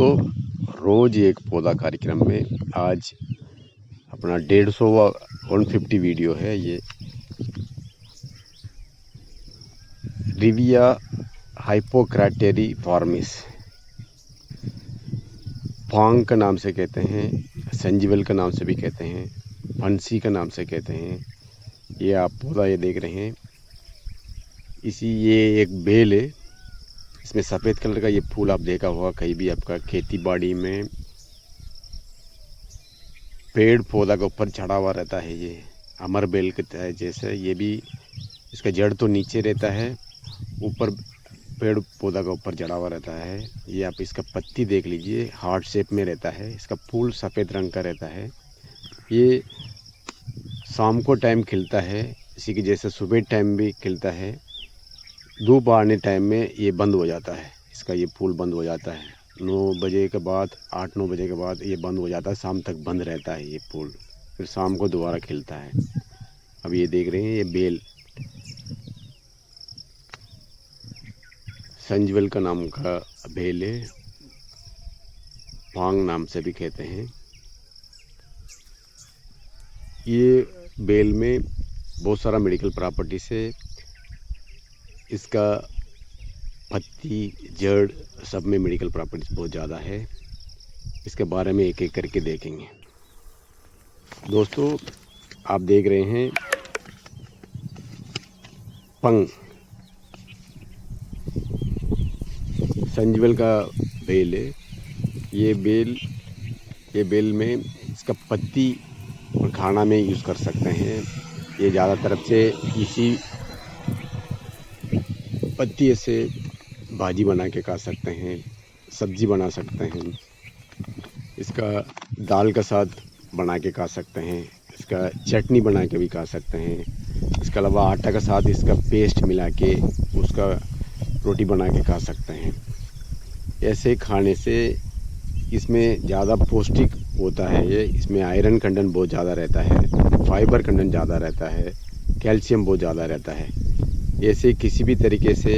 दोस्तों, रोज एक पौधा कार्यक्रम में आज अपना 150वां 150 वीडियो है। ये रिविया हाइपोक्राटेरी फॉर्मिस पांग का नाम से कहते हैं, संजीवल का नाम से भी कहते हैं, फंसी का नाम से कहते हैं। ये आप पौधा ये देख रहे हैं, ये एक बेल है। इसमें सफ़ेद कलर का ये फूल आप देखा होगा कहीं भी आपका खेती बाड़ी में पेड़ पौधा के ऊपर चढ़ा हुआ रहता है। ये अमर बेल के है जैसे, ये भी इसका जड़ तो नीचे रहता है, ऊपर पेड़ पौधा का ऊपर चढ़ा हुआ रहता है। ये आप इसका पत्ती देख लीजिए, हार्ट शेप में रहता है। इसका फूल सफ़ेद रंग का रहता है। ये शाम को टाइम खिलता है, इसी की जैसे सुबह टाइम भी खिलता है। धूप आने टाइम में ये बंद हो जाता है, इसका ये फूल बंद हो जाता है 9 बजे के बाद, 8-9 बजे के बाद ये बंद हो जाता है। शाम तक बंद रहता है ये फूल, फिर शाम को दोबारा खिलता है। अब ये देख रहे हैं, ये बेल संजवल का नाम का बेल है, पांग नाम से भी कहते हैं। ये बेल में बहुत सारा मेडिकल प्रॉपर्टीज है। इसका पत्ती जड़ सब में मेडिकल प्रॉपर्टीज बहुत ज़्यादा है। इसके बारे में एक एक करके देखेंगे। दोस्तों, आप देख रहे हैं पंग संजीवल का बेल है। ये बेल में इसका पत्ती और खाना में यूज़ कर सकते हैं। ये ज़्यादातर से इसी पत्ती से भाजी बना के खा सकते हैं, सब्जी बना सकते हैं। इसका दाल का साथ बना के खा सकते हैं, इसका चटनी बना के भी खा सकते हैं। इसके अलावा आटा का साथ इसका पेस्ट मिला के उसका रोटी बना के खा सकते हैं। ऐसे खाने से इसमें ज़्यादा पौष्टिक होता है। इसमें आयरन कंटेंट बहुत ज़्यादा रहता है, फाइबर कंटेंट ज़्यादा रहता है, कैल्शियम बहुत ज़्यादा रहता है। ऐसे किसी भी तरीके से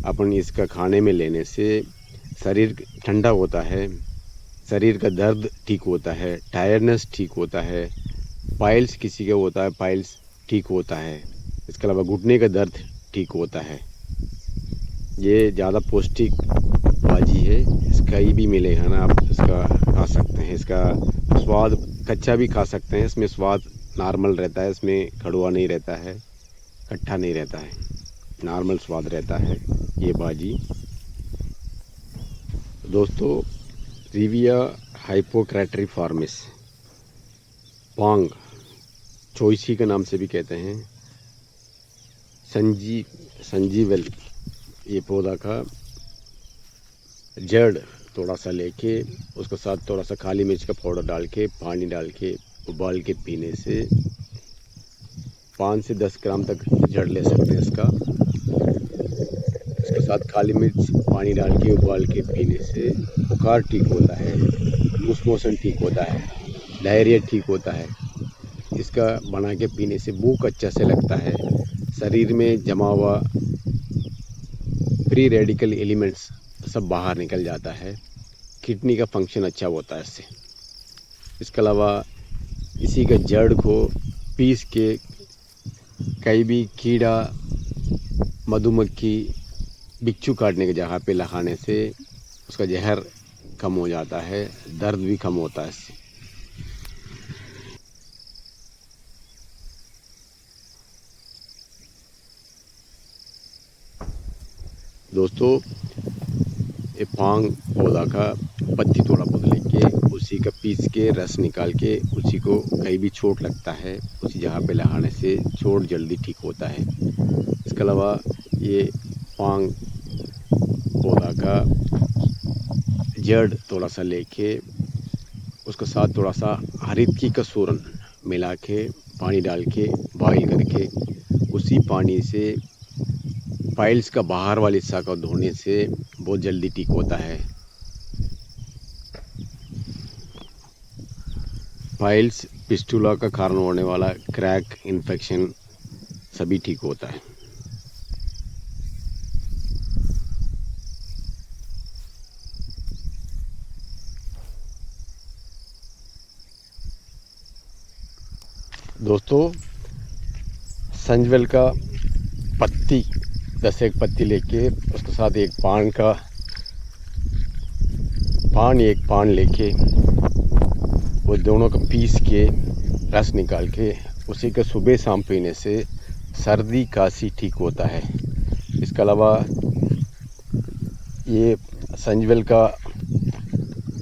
अपन इसका खाने में लेने से शरीर ठंडा होता है, शरीर का दर्द ठीक होता है, टायर्डनेस ठीक होता है, पाइल्स किसी का होता है पाइल्स ठीक होता है। इसके अलावा घुटने का दर्द ठीक होता है। ये ज़्यादा पौष्टिक भाजी है, इसका ही भी मिलेगा ना, आप इसका खा सकते हैं। इसका स्वाद कच्चा भी खा सकते हैं, इसमें स्वाद नॉर्मल रहता है, इसमें कड़वा नहीं रहता है, खट्टा नहीं रहता है, नॉर्मल स्वाद रहता है ये भाजी। दोस्तों, रिविया हाइपोक्राटेरी फॉर्मिस पांग चोइसी के नाम से भी कहते हैं, संजीवल, ये पौधा का जड़ थोड़ा सा लेके उसके साथ थोड़ा सा काली मिर्च का पाउडर डाल के पानी डाल के उबाल के पीने से 5 से 10 ग्राम तक जड़ ले सकते हैं इसका। इसके साथ काली मिर्च पानी डाल के उबाल के पीने से बुखार ठीक होता है, लूज मोशन ठीक होता है, डायरिया ठीक होता है। इसका बना के पीने से भूख अच्छा से लगता है, शरीर में जमा हुआ फ्री रेडिकल एलिमेंट्स सब बाहर निकल जाता है, किडनी का फंक्शन अच्छा होता है इससे। इसके अलावा इसी का जड़ को पीस के कहीं भी कीड़ा, मधुमक्खी, बिच्छू काटने की जगह पे लगाने से उसका जहर कम हो जाता है, दर्द भी कम होता है इससे। दोस्तों, ये पांग पौधा का पत्ती थोड़ा बहुत लेके उसी का पीस के रस निकाल के उसी को कहीं भी चोट लगता है उसी जगह पे लगाने से चोट जल्दी ठीक होता है। इसके अलावा ये पांग पौधा का जड़ थोड़ा सा लेके उसके साथ थोड़ा सा हरित की कसूरन मिला के पानी डाल के बॉईल करके उसी पानी से पाइल्स का बाहर वाले हिस्सा का धोने से बहुत जल्दी ठीक होता है। पाइल्स, पिस्टुला का कारण होने वाला क्रैक इन्फेक्शन सभी ठीक होता है। दोस्तों, संजवेल का पत्ती 10 एक पत्ती लेके उसके साथ एक पान लेके वो दोनों को पीस के रस निकाल के उसी के सुबह शाम पीने से सर्दी खांसी ठीक होता है। इसके अलावा ये संजवेल का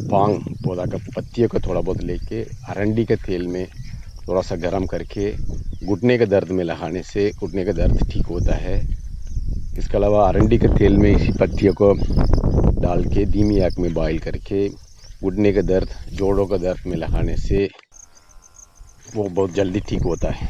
पांग पौधा का पत्तियों को थोड़ा बहुत लेके अरंडी के तेल में थोड़ा सा गर्म करके घुटने के दर्द में लगाने से घुटने का दर्द ठीक होता है। इसके अलावा अरंडी के तेल में इसी पत्तियों को डाल के धीमी आंच में बॉईल करके घुटने का दर्द, जोड़ों का दर्द में लगाने से वो बहुत जल्दी ठीक होता है।